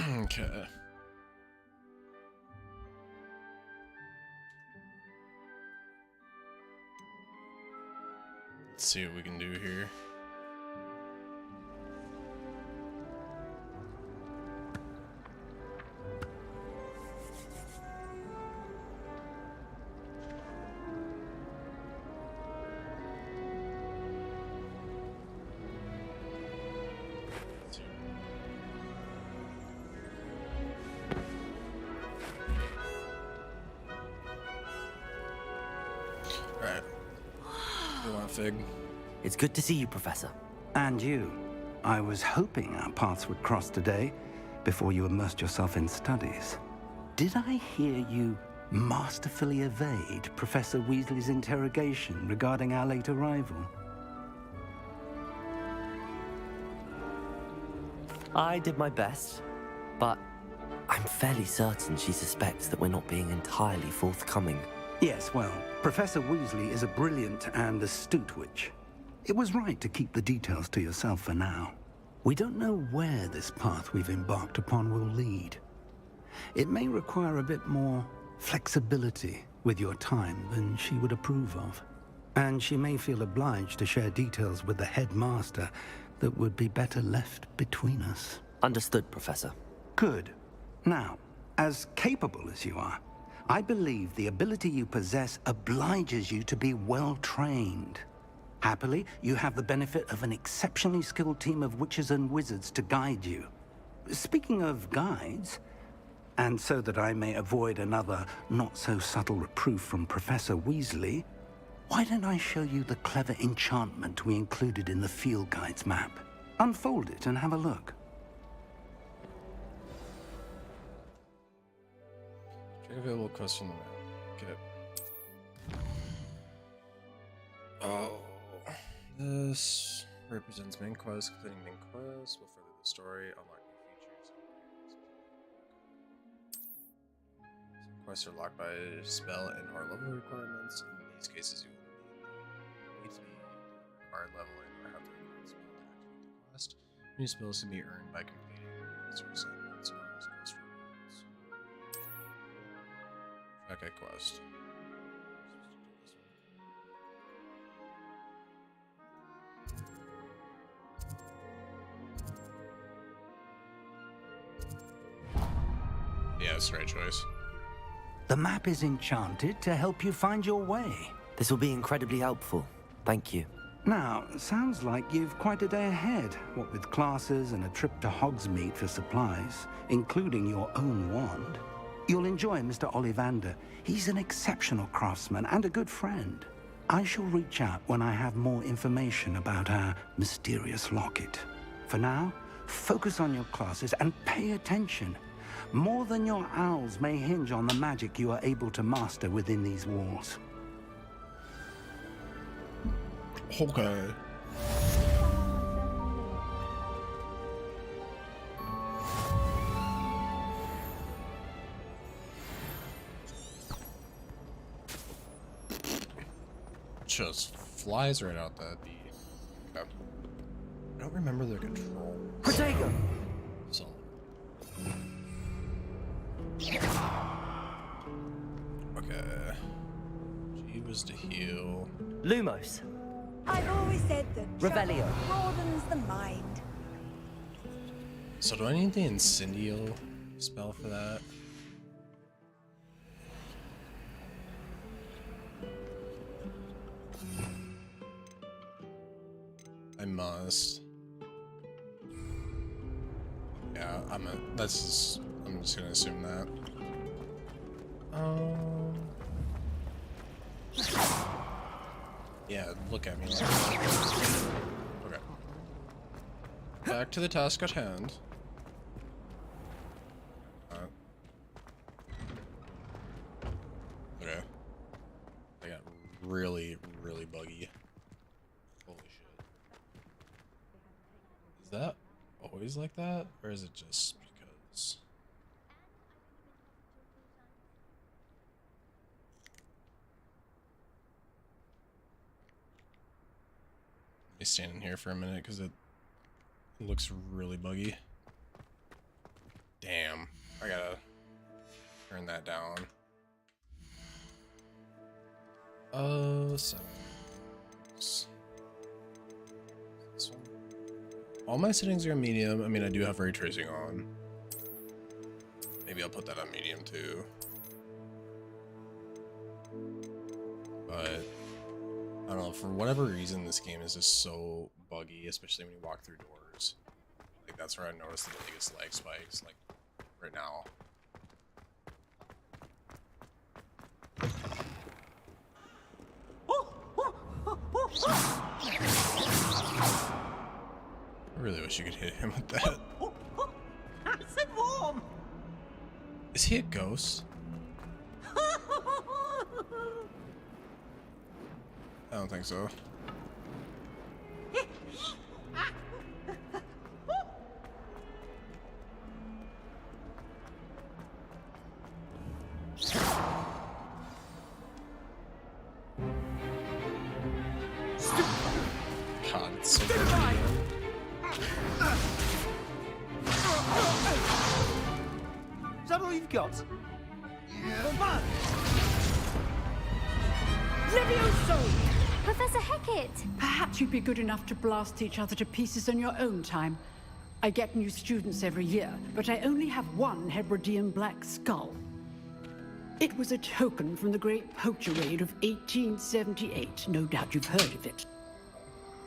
Okay. Let's see what we can do here. Alright. You want Fig? It's good to see you, Professor. And you. I was hoping our paths would cross today, before you immersed yourself in studies. Did I hear you masterfully evade Professor Weasley's interrogation regarding our late arrival? I did my best, but I'm fairly certain she suspects that we're not being entirely forthcoming. Yes, well, Professor Weasley is a brilliant and astute witch. It was right to keep the details to yourself for now. We don't know where this path we've embarked upon will lead. It may require a bit more flexibility with your time than she would approve of. And she may feel obliged to share details with the headmaster that would be better left between us. Understood, Professor. Good. Now, as capable as you are, I believe the ability you possess obliges you to be well trained. Happily, you have the benefit of an exceptionally skilled team of witches and wizards to guide you. Speaking of guides, and so that I may avoid another not-so-subtle reproof from Professor Weasley, why don't I show you the clever enchantment we included in the field guide's map? Unfold it and have a look. Check available quests from the map. Okay. Oh. This represents main quest. Completing main quest will further the story, unlock new features. Some quests are locked by spell and or level requirements. In these cases, you will need to be required level and or have the required spell to activate the quest. New spells can be earned by completing quests or assignments or as quest rewards. Track a quest. Yeah, that's the right choice. The map is enchanted to help you find your way. This will be incredibly helpful. Thank you. Now, sounds like you've quite a day ahead, what with classes and a trip to Hogsmeade for supplies, including your own wand. You'll enjoy Mr. Ollivander. He's an exceptional craftsman and a good friend. I shall reach out when I have more information about our mysterious locket. For now, focus on your classes and pay attention. More than your owls may hinge on the magic you are able to master within these walls. Okay. Just flies right out that beat. Okay. I don't remember their control. Protego! So. Okay. G was to heal. Lumos. I've always said that Revelio. travel broadens the mind. So do I need the Incendio spell for that? I must. Yeah, I'm just gonna assume that. Yeah, look at me. Okay. Back to the task at hand. Okay. I got really, really buggy. Holy shit. Is that always like that? Or is it just because? Let me stand in here for a minute because it looks really buggy. Damn. I gotta turn that down. Settings. This one. All my settings are medium. I mean, I do have ray tracing on. Maybe I'll put that on medium too. But I don't know, for whatever reason, this game is just so buggy, especially when you walk through doors. Like, that's where I noticed the biggest lag spikes, like, right now. I really wish you could hit him with that. Nice and warm. Is he a ghost? I don't think so. God, it's so good. Is that all you've got? Levioso! Professor Hecat! Perhaps you'd be good enough to blast each other to pieces on your own time. I get new students every year, but I only have one Hebridean black skull. It was a token from the Great Poacher Raid of 1878. No doubt you've heard of it.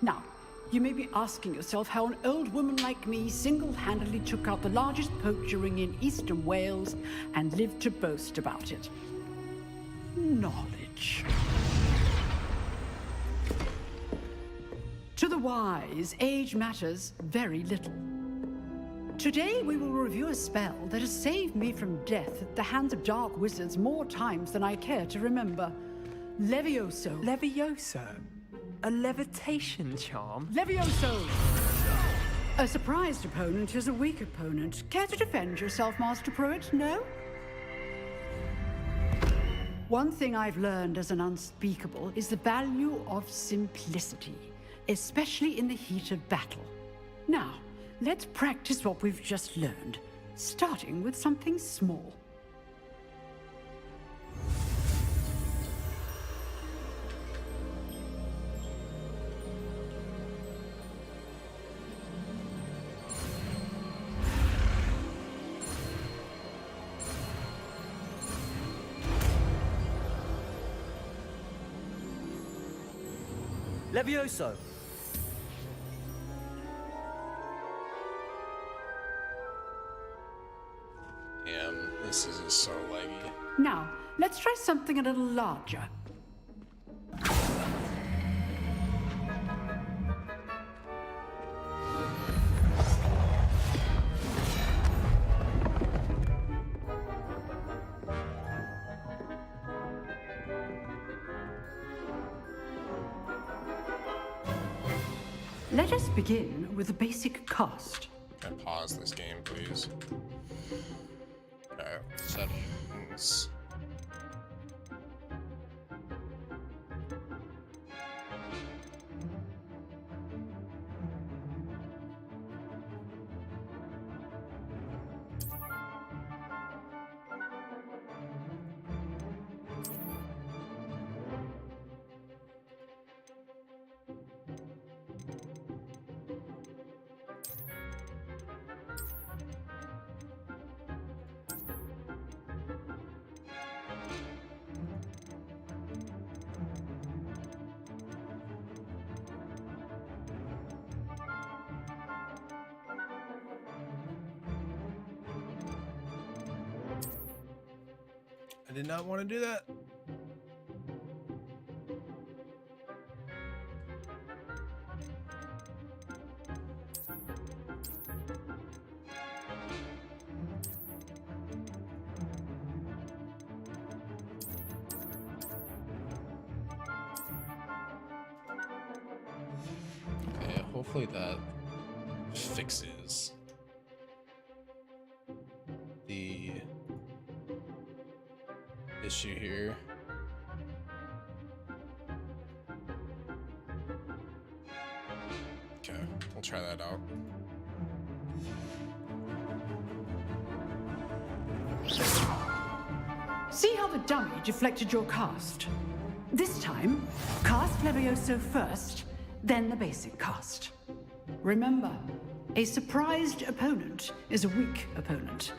Now, you may be asking yourself how an old woman like me single-handedly took out the largest poacher ring in eastern Wales and lived to boast about it. Knowledge. To the wise, age matters very little. Today we will review a spell that has saved me from death at the hands of dark wizards more times than I care to remember. Levioso. Levioso? A levitation charm? Levioso! A surprised opponent is a weak opponent. Care to defend yourself, Master Pruitt? No? One thing I've learned as an unspeakable is the value of simplicity, especially in the heat of battle. Now, let's practice what we've just learned, starting with something small. Levioso! Damn, this is just so laggy. Now, let's try something a little larger. Let us begin with a basic cast. Can I pause this game, please? Okay, settings. I did not want to do that. Okay, hopefully that fixes the issue here. Okay, we'll try that out. See how the dummy deflected your cast? This time, cast Levioso first, then the basic cast. Remember, a surprised opponent is a weak opponent,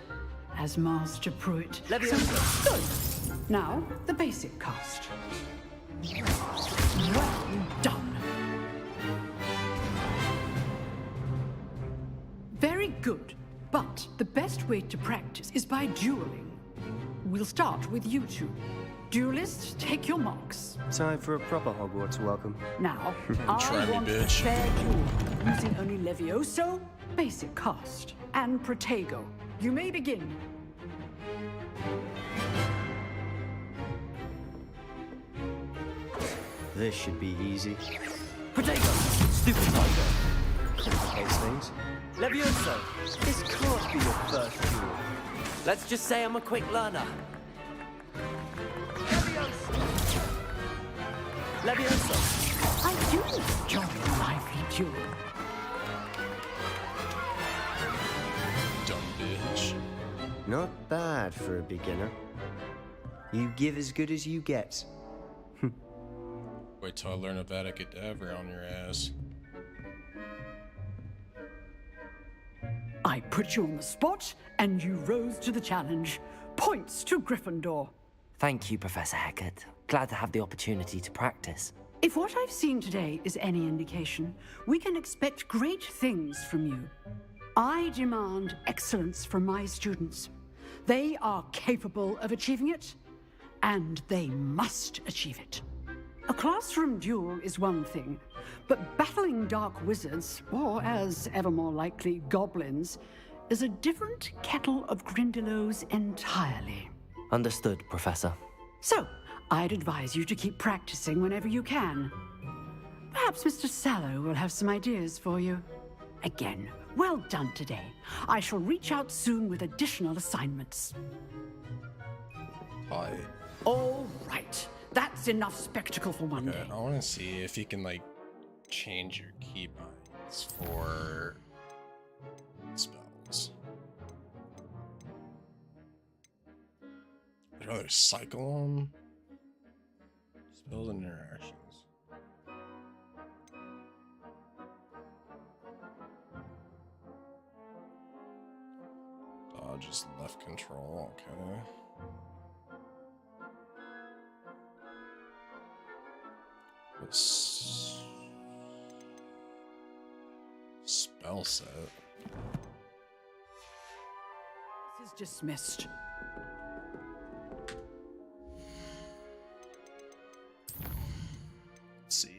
as Master Pruitt. Levioso! Good. Now, the basic cast. Well done. Very good, but the best way to practice is by dueling. We'll start with you two. Duelists, take your marks. Time for a proper Hogwarts welcome. Now, Try I me, want a bitch. fair duel, using only Levioso, basic cast, and Protego. You may begin. This should be easy. Protego! Stupid tiger! Complicates things. Levioso! This can't be your first duel. Let's just say I'm a quick learner. Levioso! I do enjoy a lively duel. Dumb bitch. Not bad for a beginner. You give as good as you get. Wait till I learn a Avada on your ass. I put you on the spot, and you rose to the challenge. Points to Gryffindor. Thank you, Professor Hecat. Glad to have the opportunity to practice. If what I've seen today is any indication, we can expect great things from you. I demand excellence from my students. They are capable of achieving it, and they must achieve it. A classroom duel is one thing, but battling dark wizards, or as ever more likely, goblins, is a different kettle of Grindylows entirely. Understood, Professor. So, I'd advise you to keep practicing whenever you can. Perhaps Mr. Sallow will have some ideas for you. Again, well done today. I shall reach out soon with additional assignments. Hi. All right. That's enough spectacle for one Okay, day. I want to see if you can like change your keybinds for spells. I'd rather cycle them. Spells and interactions. Dodge is left control, okay. Spell set. This is dismissed. Let's see.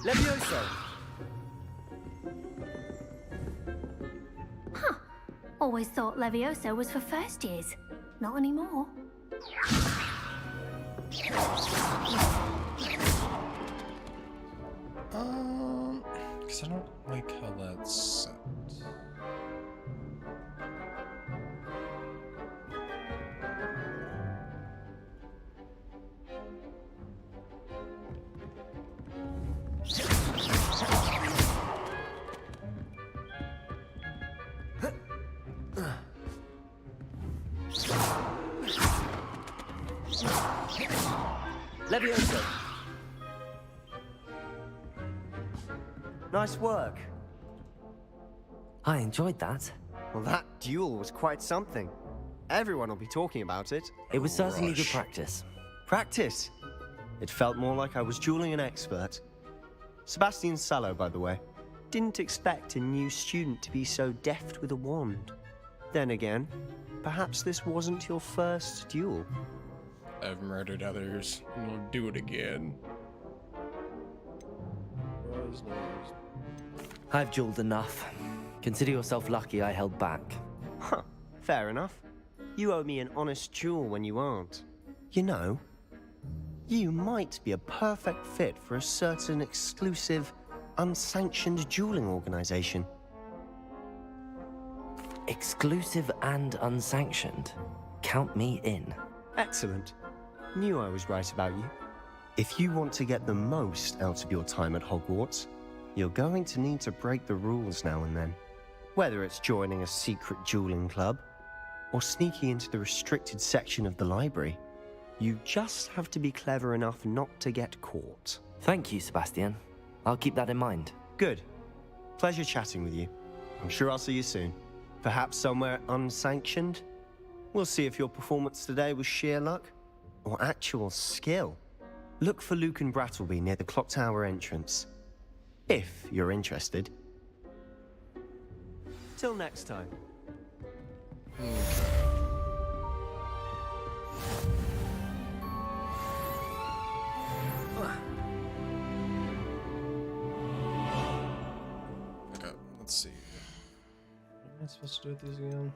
Levioso! Always thought Levioso was for first years. Not anymore. Because I don't like how that's set. Levioso! Nice work. I enjoyed that. Well, that duel was quite something. Everyone will be talking about it. It was certainly good Rush. practice. Practice. It felt more like I was dueling an expert. Sebastian Sallow, by the way. Didn't expect a new student to be so deft with a wand. Then again, perhaps this wasn't your first duel. I've murdered others, and I'll do it again. I've dueled enough. Consider yourself lucky I held back. Huh, fair enough. You owe me an honest duel when you aren't. You know, you might be a perfect fit for a certain exclusive, unsanctioned dueling organization. Exclusive and unsanctioned. Count me in. Excellent. Knew I was right about you. If you want to get the most out of your time at Hogwarts, you're going to need to break the rules now and then. Whether it's joining a secret dueling club, or sneaking into the restricted section of the library, you just have to be clever enough not to get caught. Thank you, Sebastian. I'll keep that in mind. Good. Pleasure chatting with you. I'm sure I'll see you soon. Perhaps somewhere unsanctioned? We'll see if your performance today was sheer luck or actual skill. Look for Lucan Brattleby near the Clock Tower entrance, if you're interested. Till next time. Okay, let's see. What am I supposed to do with these again?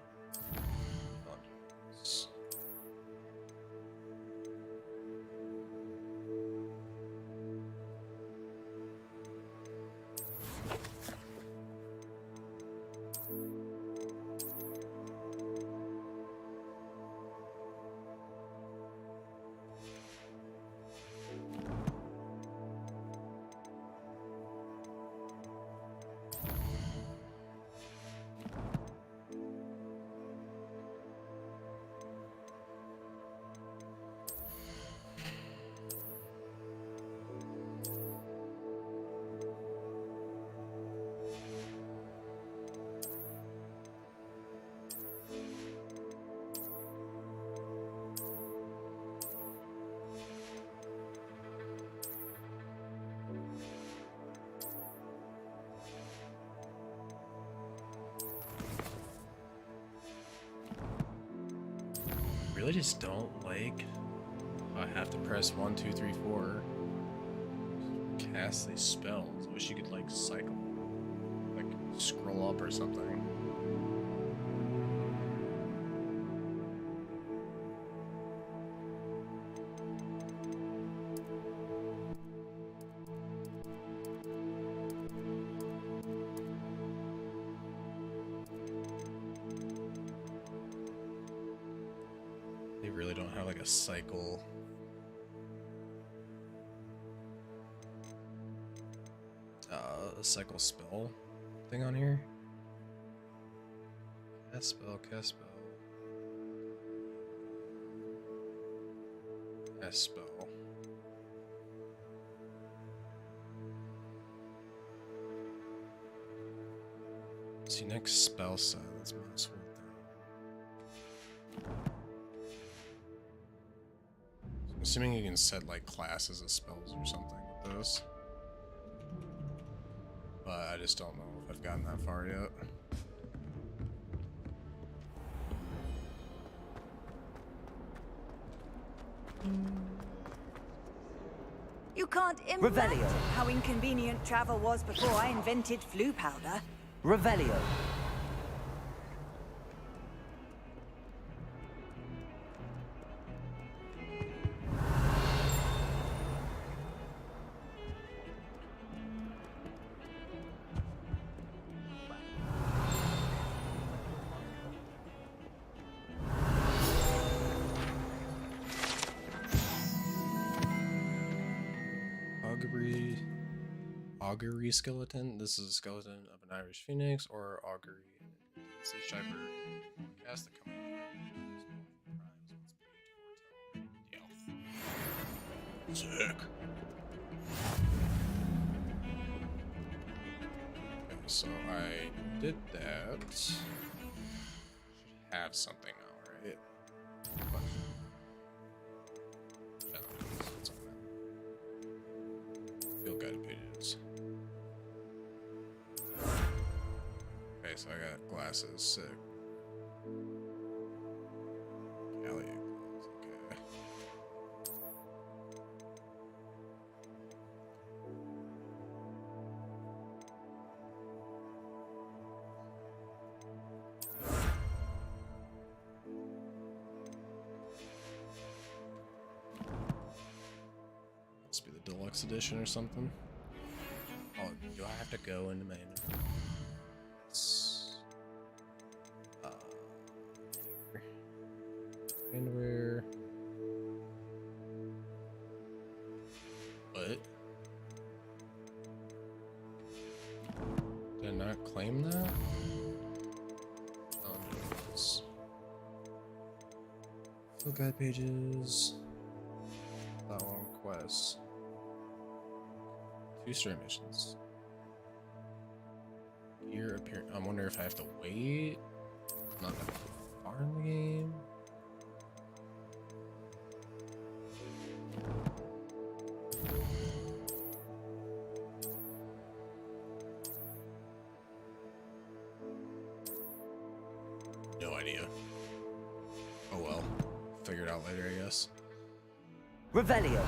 Really just don't like how I have to press 1, 2, 3, 4 cast these spells. I wish you could like cycle, like scroll up or something. They really don't have like a cycle. A cycle spell thing on here. Cast spell, cast spell. Cast spell. See, next spell set. Let's mouse hold down. I'm assuming you can set like classes of spells or something with this. But I just don't know if I've gotten that far yet. You can't imagine Revelio. how inconvenient travel was before I invented flu powder. Revelio. Augury skeleton. This is a skeleton of an Irish phoenix or augury. It's a shiver. Cast the coming. Sick. Okay, so I did that. Should have something now, right? But I don't know what's on that. Field guided pages. Okay, so I got glasses, sick. Gallia gloves, okay. Must be the deluxe edition or something. Oh, do I have to go into my inventory? Underwear. What? Did I not claim that? Full guide pages. That one quest. 2 story missions. Gear appear. I wonder if I have to wait. Not that far in the game. No idea. Oh well. Figure it out later, I guess. Revelio.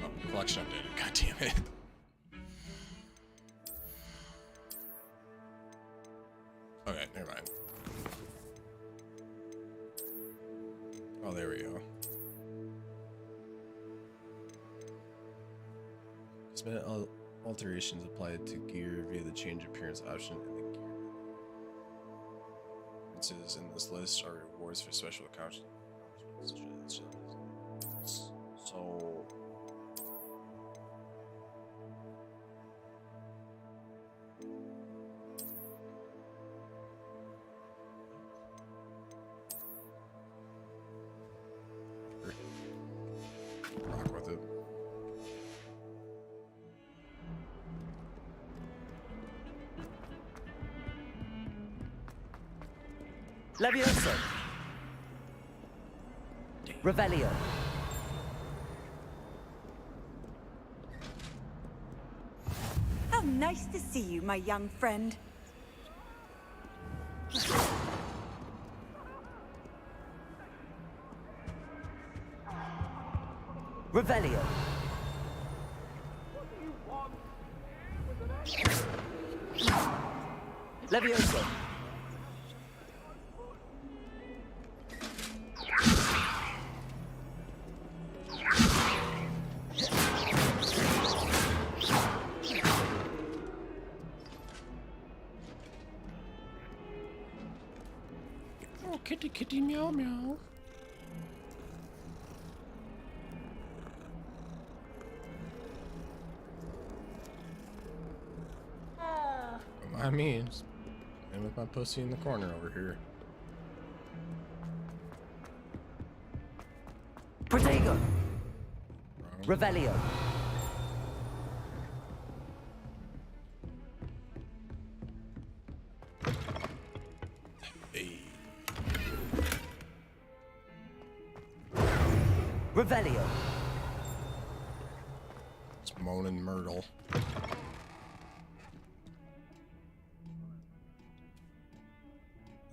Oh, collection updated. God damn it. Okay, never mind. Oh, there we go. Cosmetic alterations applied to gear via the change appearance option in the gear. Differences in this list are rewards for special accounts. So rock with it. Levioso. Revelio. How nice to see you, my young friend. Revelio. Levioso. Oh, kitty, kitty, meow, meow. Remind me, just playing with my pussy in the corner over here. Protego. Wrong. Revelio. Hey. Revelio. It's Moaning Myrtle.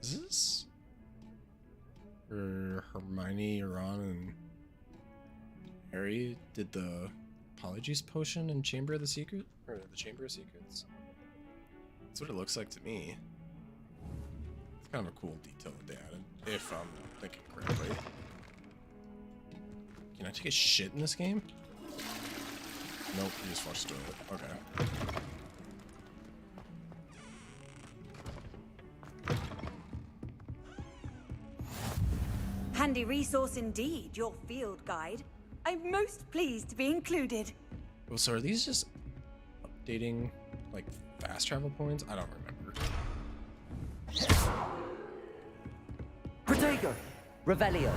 Is this where Hermione, Ron, and Harry did the Polyjuice potion in Chamber of the Secret? Or the Chamber of Secrets? That's what it looks like to me. It's kind of a cool detail that they added, if I'm thinking correctly. Can I take a shit in this game? Nope, you just flushed through it. Okay. Handy resource indeed, your field guide. I'm most pleased to be included. Well, so are these just updating, like, fast travel points? I don't remember. Protego. Revelio.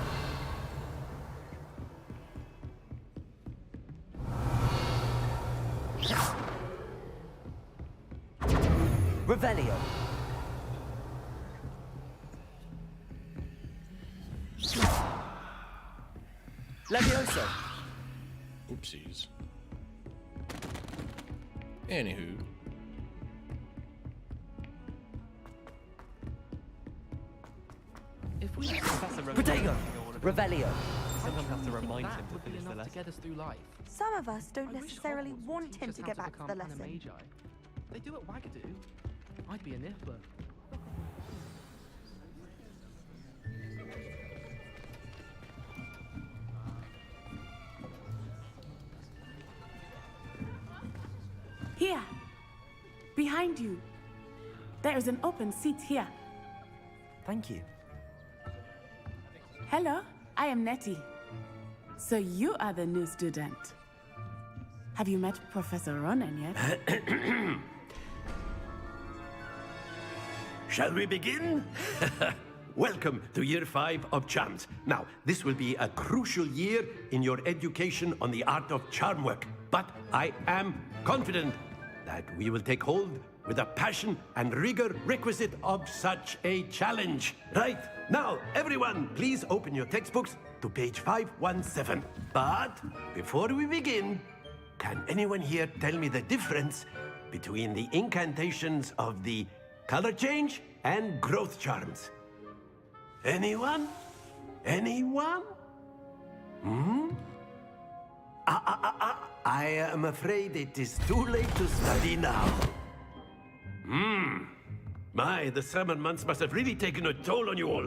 Revelio. Levioso. Oopsies. Anywho. If we let Professor Protego. Revelio. sometimes have to remind him to would be finish the enough to lesson. get us through life. Some of us don't I wish necessarily Hogwarts would want teach him us to how get back to the become lesson. Animagi. They do at Wagadu. I'd be a Niffler. Here. Behind you. There is an open seat here. Thank you. Hello, I am Nettie. So you are the new student. Have you met Professor Ronan yet? Shall we begin? Welcome to Year 5 of Charms. Now, this will be a crucial year in your education on the art of charm work. But I am confident that we will take hold with the passion and rigor requisite of such a challenge. Right, now, everyone, please open your textbooks to page 517. But before we begin, can anyone here tell me the difference between the incantations of the color change and growth charms? Anyone? Anyone? I am afraid it is too late to study now. My, the summer months must have really taken a toll on you all.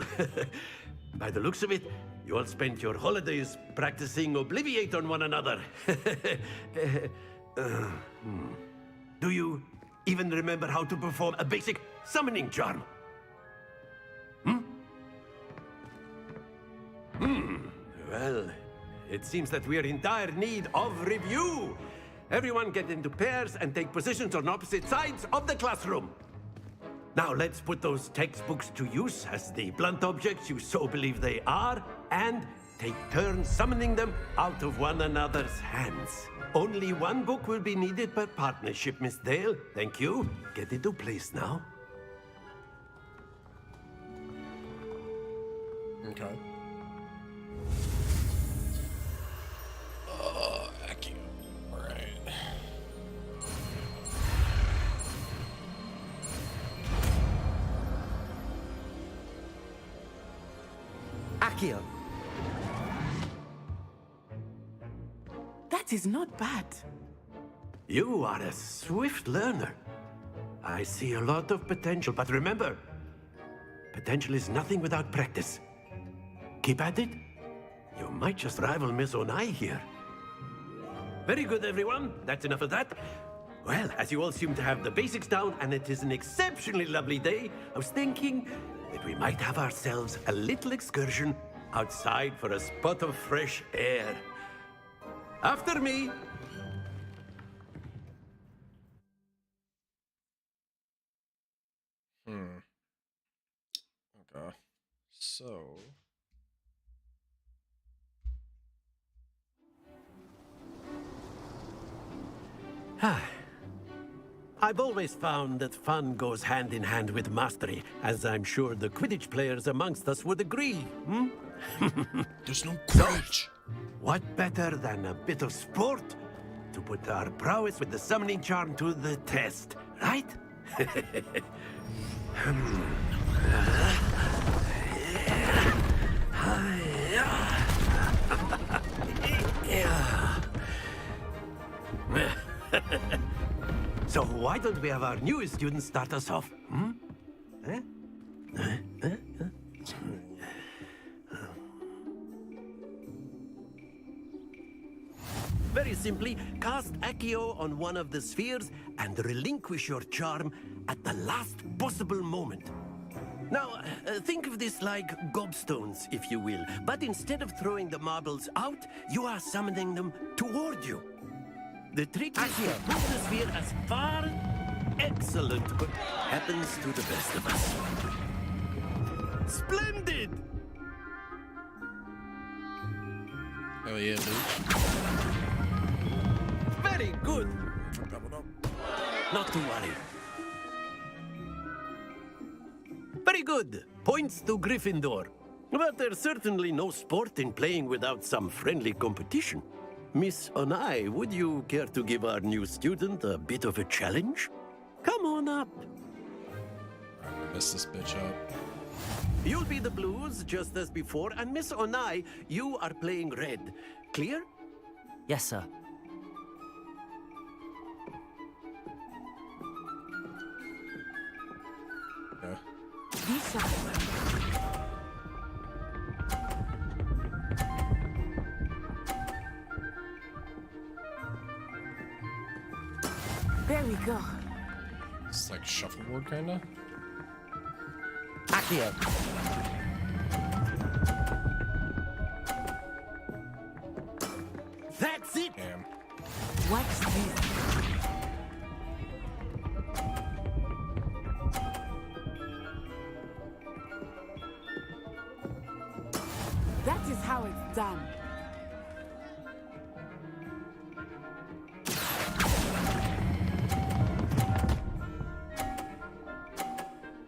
By the looks of it, you all spent your holidays practicing Obliviate on one another. Do you even remember how to perform a basic summoning charm? Well, it seems that we are in dire need of review. Everyone get into pairs and take positions on opposite sides of the classroom. Now let's put those textbooks to use as the blunt objects you so believe they are, and take turns summoning them out of one another's hands. Only one book will be needed per partnership, Miss Dale. Thank you. Get into place now. Okay. Accio. Alright. Accio. That is not bad. You are a swift learner. I see a lot of potential, but remember, potential is nothing without practice. Keep at it. You might just rival Miss Onai here. Very good, everyone. That's enough of that. Well, as you all seem to have the basics down, and it is an exceptionally lovely day, I was thinking that we might have ourselves a little excursion outside for a spot of fresh air. After me. Okay. So. I've always found that fun goes hand in hand with mastery, as I'm sure the Quidditch players amongst us would agree. There's no Quidditch. What better than a bit of sport to put our prowess with the summoning charm to the test, right? So why don't we have our newest student start us off? Very simply, cast Accio on one of the spheres and relinquish your charm at the last possible moment. Now, think of this like gobstones, if you will. But instead of throwing the marbles out, you are summoning them toward you. The trick is to push the sphere as far... Excellent. But happens to the best of us. Splendid! Hell yeah, dude. Very good. Not to worry. Very good. Points to Gryffindor. But there's certainly no sport in playing without some friendly competition. Miss Onai, would you care to give our new student a bit of a challenge? Come on up. I'm gonna mess this bitch up. You'll be the blues, just as before, and Miss Onai, you are playing red. Clear? Yes, sir. Okay. There we go. It's like shuffleboard, kinda. Accio. That's it! Damn. Watch this. That is how it's done.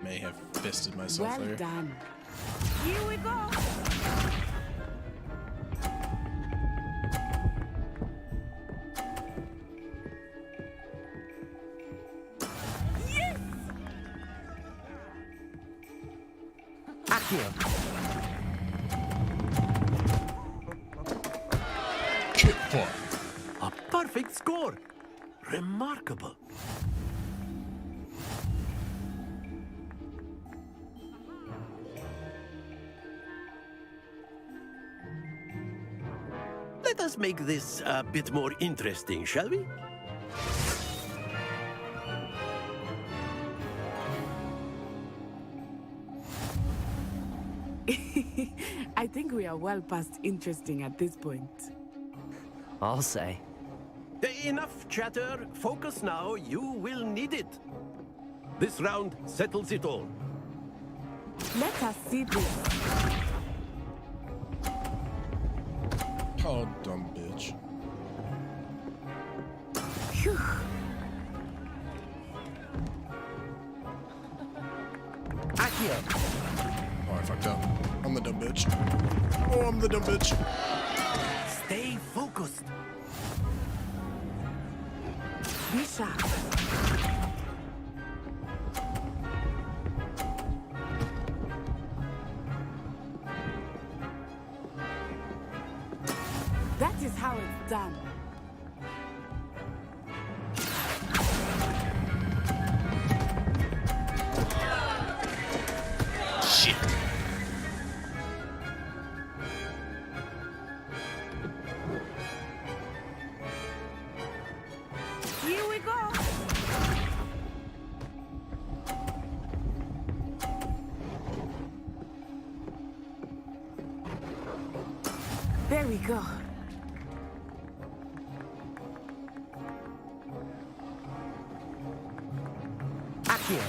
May have fisted myself Well there. done. Here we go. Accio. Chip fuck. A perfect score! Remarkable. Let us make this a bit more interesting, shall we? I think we are well past interesting at this point. I'll say. Enough chatter. Focus now. You will need it. This round settles it all. Let us see this. Oh, dumb bitch. Phew. Accio. Oh, I fucked up. I'm the dumb bitch. Oh, I'm the dumb bitch. Stay focused. Be sharp. That is how it's done. Shit. Here we go. There we go. Accio.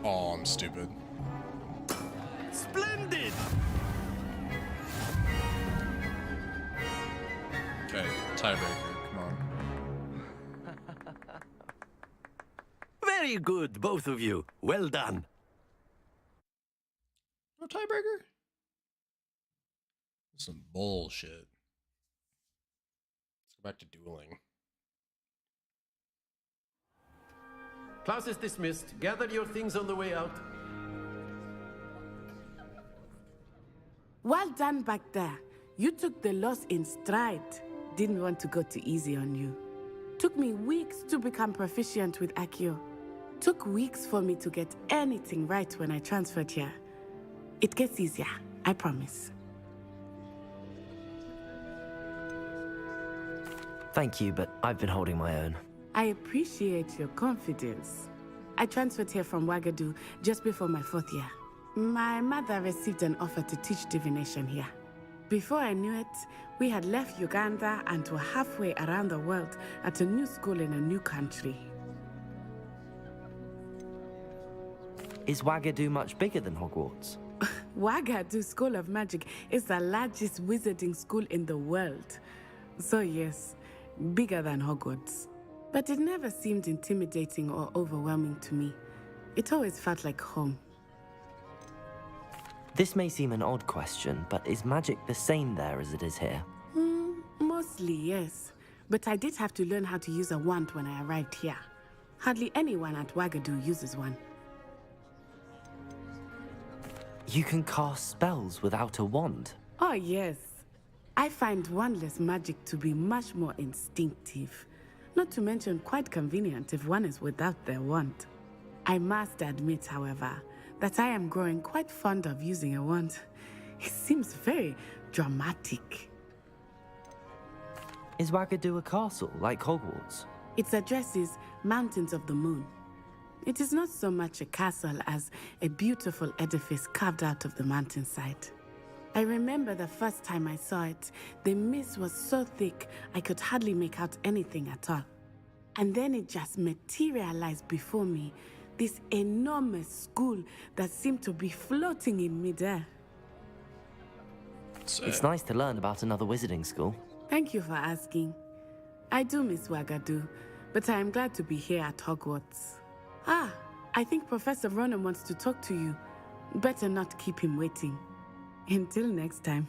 Oh, I'm stupid. Splendid! Okay, tiebreaker. Come on. Very good, both of you. Well done. No tiebreaker? Some bullshit. Let's go back to dueling. Class is dismissed. Gather your things on the way out. Well done back there. You took the loss in stride. Didn't want to go too easy on you. Took me weeks to become proficient with Accio. Took weeks for me to get anything right when I transferred here. It gets easier, I promise. Thank you, but I've been holding my own. I appreciate your confidence. I transferred here from Wagadu just before my 4th year. My mother received an offer to teach divination here. Before I knew it, we had left Uganda and were halfway around the world at a new school in a new country. Is Wagadu much bigger than Hogwarts? Wagadu School of Magic is the largest wizarding school in the world. So yes, bigger than Hogwarts. But it never seemed intimidating or overwhelming to me. It always felt like home. This may seem an odd question, but is magic the same there as it is here? Mostly, yes. But I did have to learn how to use a wand when I arrived here. Hardly anyone at Wagadu uses one. You can cast spells without a wand? Oh, yes. I find wandless magic to be much more instinctive. Not to mention quite convenient if one is without their wand. I must admit, however, that I am growing quite fond of using a wand. It seems very dramatic. Is Wagadu a castle, like Hogwarts? Its address is Mountains of the Moon. It is not so much a castle as a beautiful edifice carved out of the mountainside. I remember the first time I saw it, the mist was so thick I could hardly make out anything at all. And then it just materialized before me, this enormous school that seemed to be floating in midair. It's nice to learn about another wizarding school. Thank you for asking. I do miss Wagadu, but I am glad to be here at Hogwarts. Ah, I think Professor Ronen wants to talk to you. Better not keep him waiting. Until next time.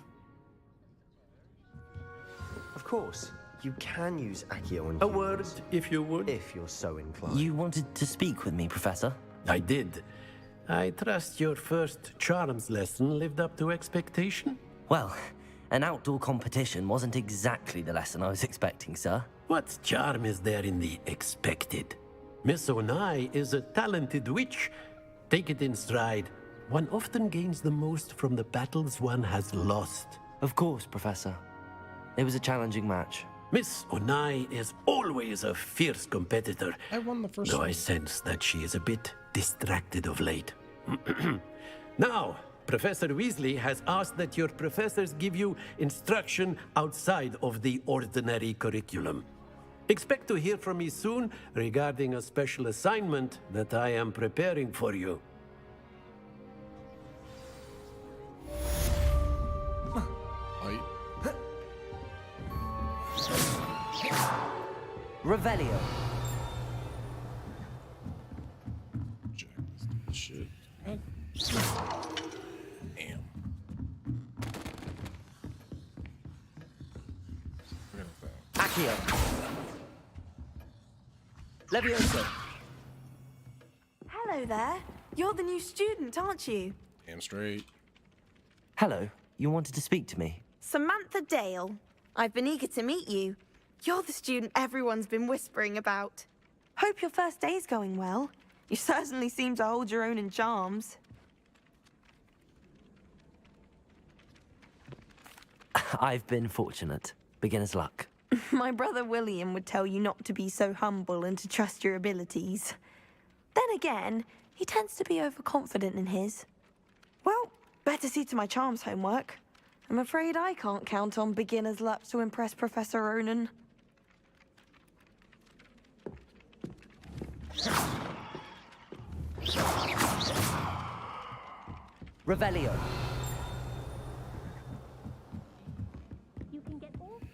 Of course, you can use Accio on A humans, word, if you would. if you're so inclined. You wanted to speak with me, Professor? I did. I trust your first charms lesson lived up to expectation? Well, an outdoor competition wasn't exactly the lesson I was expecting, sir. What charm is there in the expected? Miss Onai is a talented witch. Take it in stride. One often gains the most from the battles one has lost. Of course, Professor. It was a challenging match. Miss Onai is always a fierce competitor. I won the first Though one. I sense that she is a bit distracted of late. Now, Professor Weasley has asked that your professors give you instruction outside of the ordinary curriculum. Expect to hear from me soon regarding a special assignment that I am preparing for you. Revelio. Jack, let's do this shit. Damn. Accio. Levioso. Hello there. You're the new student, aren't you? Damn straight. Hello. You wanted to speak to me? Samantha Dale. I've been eager to meet you. You're the student everyone's been whispering about. Hope your first day's going well. You certainly seem to hold your own in charms. I've been fortunate. Beginner's luck. My brother William would tell you not to be so humble and to trust your abilities. Then again, he tends to be overconfident in his. Well, better see to my charms homework. I'm afraid I can't count on beginner's luck to impress Professor Ronen. Revelio.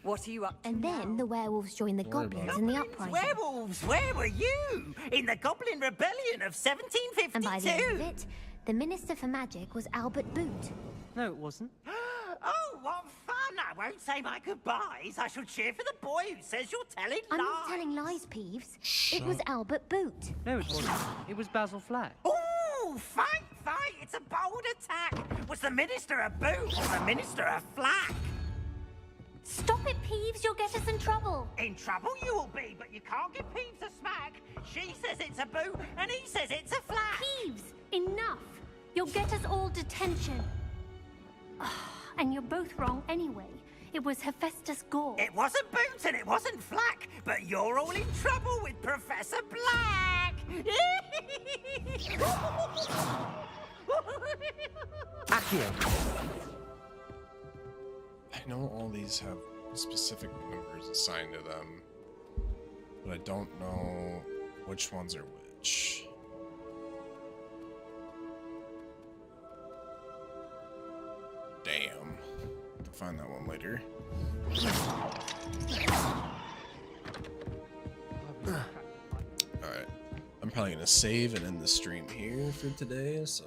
What are you up to And then the werewolves joined the goblins in the uprising. Werewolves, where were you? In the Goblin Rebellion of 1752? And by the end of it, the Minister for Magic was Albert Boot. No, it wasn't. Oh, what fun! I won't say my goodbyes. I shall cheer for the boy who says you're telling I'm lies. not telling lies, Peeves. It was Albert Boot. No, it wasn't. It was Basil Flack. Ooh, fight! It's a bold attack. Was the Minister a boot or the Minister a flack? Stop it, Peeves. You'll get us in trouble. In trouble you will be, but you can't give Peeves a smack. She says it's a boot, and he says it's a flack. Peeves, enough. You'll get us all detention. And you're both wrong anyway. It was Hephaestus Gore. It wasn't Boot and it wasn't Flack, but you're all in trouble with Professor Black! Accio. I know all these have specific numbers assigned to them, but I don't know which ones are which. Damn. I'll find that one later. Alright. I'm probably gonna save and end the stream here for today, so